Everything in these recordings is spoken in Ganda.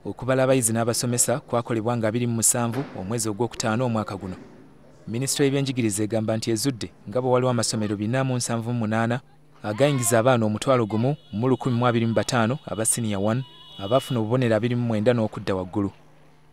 Okubala abayizi n'abasomesa kwakolebwa nga 27 omwezi ogw'okutaano omwaka guno. Minisita y'ebyenjigiriza egamba nti ezudde nga bwe waliwo amasomero 478 agayingiza abaana 1,125 aba senior 1 abafuna obubonero 29 n'okudda waggulu.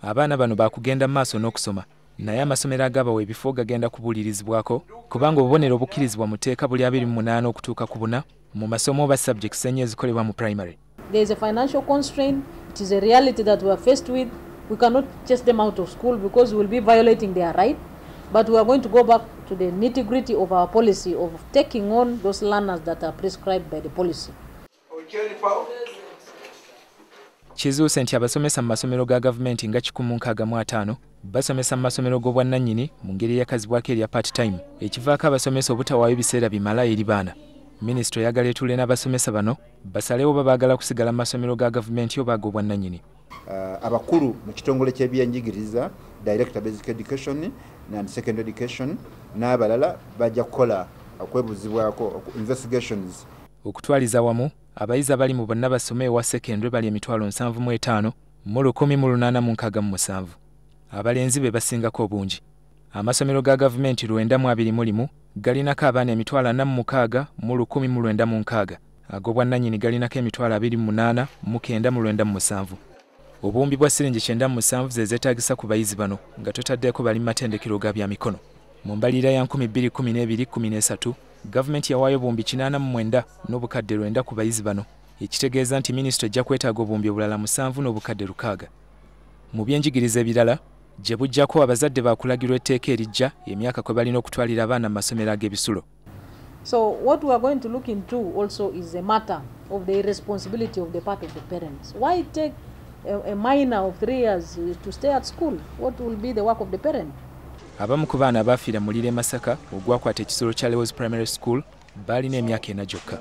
Abaana bano baakugenda mu maaso n'okusoma, naye amasomero agabawa ebifo gagenda kubuulirizibwako kubanga obubonero obukkirizibwa mu tteeka buli 28 okutuuka ku 4 mu masomo oba subjects ennya ezikolebwa mu primary. There is a financial constraint. It is a reality that we are faced with. We cannot chase them out of school because we will be violating their right. But we are going to go back to the nitty-gritty of our policy of taking on those learners that are prescribed by the policy. Kizuuse nti abasomesa mu masomero ga gavumenti nga 165 basomesa mu masomero g'obwannannyini mu ngeri eyakazibwako erya part-time ekivaako abasomesa obutawaayo ebiseera bimala eri baana. Minisita oyagala etuule n'abasomesa bano basalewo oba baagala kusigala mu masomero ga gavumenti oba ag'obwannannyini. Abakulu mu kitongole ky'ebyenjigiriza, Director Basic Education and Secondary Education n'abalala bajja kukola okwebuzibwako investigations. Okutwaliza wamu abayizi abali mu bonna basome ewa secondary bali 75,000 mu 1,867. Abalenzi be basingako obungi. Amasomero ga gavumenti 921 galinako abaana 46,000 mu 1,906. Ag'obwannannyini galinako 28,997. Obuwumbi bwa siringi 97 ze zeetaagisa ku bayizi bano nga totaddeko bali mu matendekero ga bya mikono. Mu mbalirira ya 2012-13 gavumenti yawaayo obuwumbi 89 n'obukadde 9 ku bayizi bano, ekitegeeza nti minisita ejja kwetaaga obuwumbi obulala 7 n'obukadde 6. Mu byenjigiriza ebirala gye bujjako abazadde baakulagirwa etteeka erijja emyaka kwe balina okutwalira abaana mu masomero ag'ebisulo. So what we are going to look into also is a matter of the irresponsibility of the part of the parents. Why take a minor of 3 years to stay at school? What will be the work of the parent? Abamu ku baana abafiira mu Liri Masaka ogwakwata ekisulo kya Lewis Primary School balina emyaka 4 gyokka.